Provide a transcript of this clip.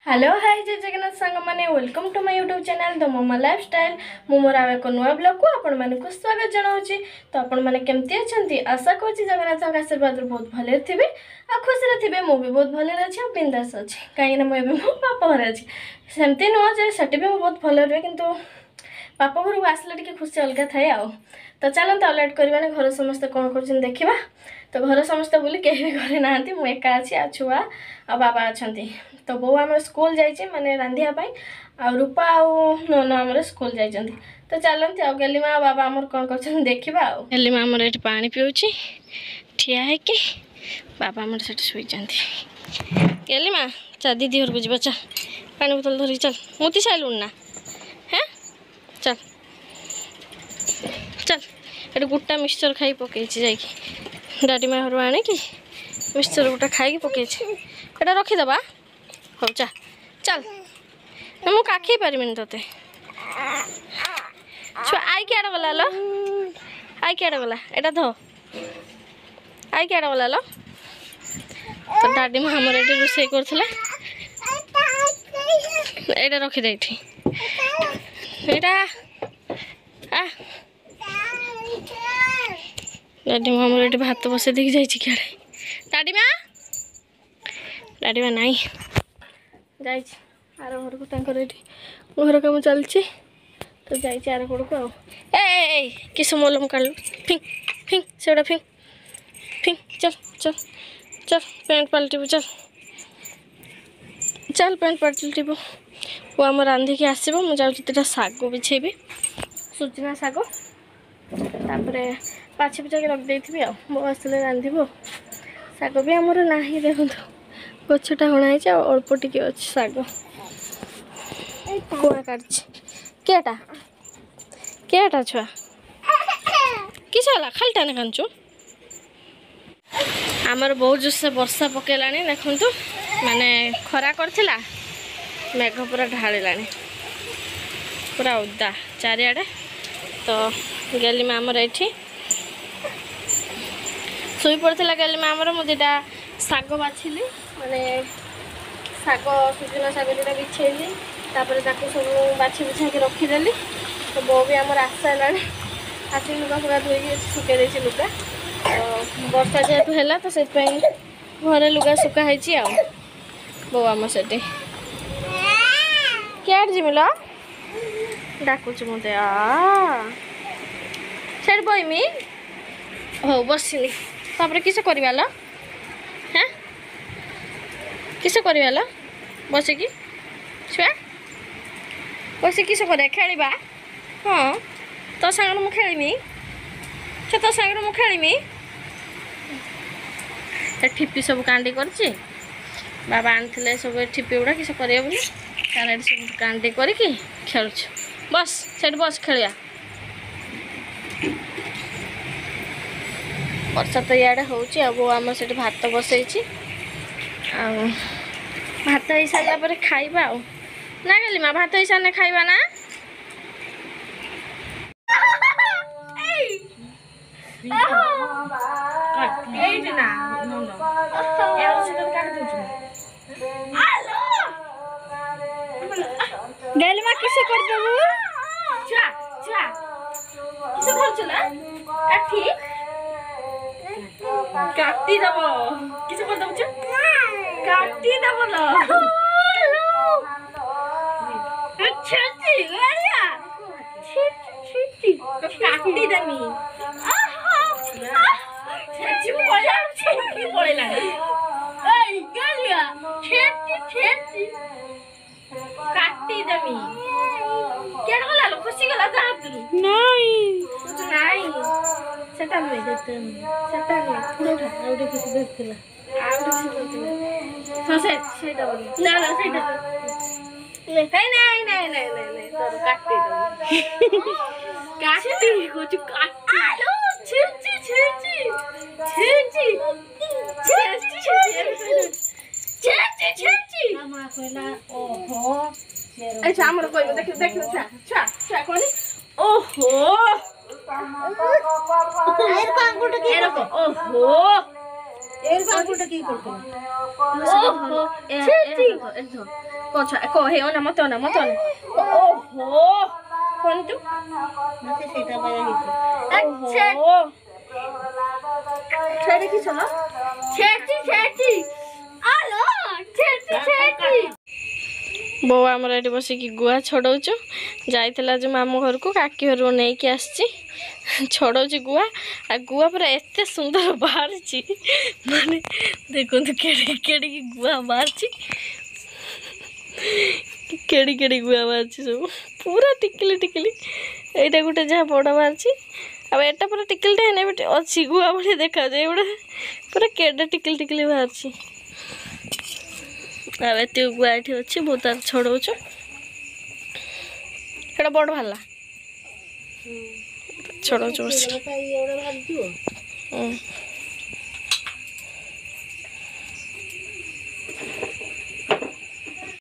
Hello hi जय जगन्नाथ सांग मैंने welcome to my YouTube channel the Moma lifestyle मु मोर आव एक नुआ ब्लॉग को आपण मानक स्वागत जनाऊँगी। तो आपण मैंने केमती अच्छा आशा करुँची जगन्नाथ आशीर्वाद बहुत भले थे आ खुशी थे मु भी बहुत भले अच्छी बिंदास अच्छी कहीं मुझे मो बापा घर अच्छी सेमती नुह जे से भी बहुत भले रहे कि बापा घर को आसले टी खुशी अलग थाए आ। तो चलते तो लेट करवाने घर समस्ते कौन कर देखा। तो घर समस्ते बोली कहीं भी घरे ना मुझे एका अच्छी आ छुआ आ बाबा अच्छा। तो बो आम स्कूल जाइए माने रांधियापाई आ रूपा आन आम स्कूल जाइए। तो चलते आ गेलीमा बाबा आमर कौन कर देखा। गेलीमा आमर ये पानी पिऊँची ठिया है कि बाबा आमर से शुई गेलीमा चा दीदी घर को जी चा पानी बोतल धरी चल मुती साइलुन ना हाँ चल चल ये गोटा मिक्सचर खाई पकई जा डाडी माँ घर आने कि मिक्सचर गोटा खाई पकई ये रखीदबा हो चा चल मु काखी पारिमिन तोते छुआ आई क्या गला लो आई क्या गला एटा धो आई क्या गला लो। तो डाडी माँ हमर ये रोसे करथिले एटा रखी दे एटा आ डाडी माँ हमर ये भात बसे देखी जाइए क्या डाडी माँ नाई जाइए आर घर को घर कम चलती। तो जाइए आर कड़ को ए किस मलम कालु फिंग फिंग से फिंग फिंग चल चल चल पैंट पलटिबू चल चल पैंट पलटिबू वो आम रांधिकी आसब मुझे शाग बिछेबी सुजना शाग तापर पाछी पुछाक रखी मो आसले रांधब शाग भी आमर ना देखो गछटा हणाई अल्प टिके अच्छे शाग कुआ काटा केटा छुआ किस खालटा ना कांचु आमर बहुत जोरसे वर्षा पकेला देखु माने खरा करथिला मेघ पूरा ढाला पूरा उदा चारिआडे। तो गेलीमा आमर ये शुई पड़ा गेलीमा आमर मुझा शाग बाछिली माने शाग सुजना शाग जोटा बिछेली तापर सब बाछी बुछा के रखीदेली। तो बो भी आमर आसला आसिक लुगा फुगा धोई सुखे देती लुगा। तो वर्षा जेहेतु है तो से घरे लुगा सुखाई बो आम से क्या जिमिल डाकुच मत से बहमी हो बसली तापर किस करवा लो हाँ किस करवा लो बसिकी छुआ बस किस कर खेलवा हाँ तो सांग मु खेलमी तो सांग मु खेलमी ठिपी सब कांडी करची बाबा आनी सब ठिपी गुड़ा किस कर सब कांडी करके खेल बस से बस खेलिया वर्षा तो इे हो आम से भात बसई भात हो सारा खाइबा ना गली माँ भात हो सारे खाइबा ना गली माँ किसे कर देबू छुआ छुआ किसे करछु ना काठी काटी दब किसे कर दबु काटी दब लो छेती गलिया छेती काटी देमी छेती पळा छेती पळेला ए गलिया छेती छेती काटी देमी केड़ गला लो खुशी गला दातु नहीं कुछ नहीं सेटा में देते सेटा में थोड़ा आउडे किसी देतला आउडे किसी देतला तो सेटा बोली ना ना सेटा नहीं तो काटी दो काटी कुछ काटी आलो छेची छेची छेची छेची छेची छेची मामा कहला ओहो अच्छा हमर कोई देख देख छा छा छा कोनी ओहो एर पांगुट के रको ओहो एर पांगुट की करतो ओहो ए कोछा को हे ओना मत ओहो कौन तू मते सेटा पाया हितो अच्छा छेड़ी की चलो छेड़ी आलो छेड़ी बो आमर ये बसिक गुआ छड़ाऊँ जाइला जो मामू घर को काकी घर नहीं कि आसी छड़ाऊँ गुआ आ गुआ पूरा एत सुंदर बाहर माने देखो केड़ी केड़ी गुआ बाहर केड़ी केड़ी गुआ बाहर सब पूरा टिकली टिकली एटा गोटे जहाँ बड़ बाहर अब एटा पूरा टिकलटा है अच्छी गुआ भाई देखा जाए एगुड़ा पूरा केड़ा टिकली टिकली बाहर अब एत गुआ ये अच्छी बहुत छड़ाऊँ एटा बड़ बाहर छड़ाऊँ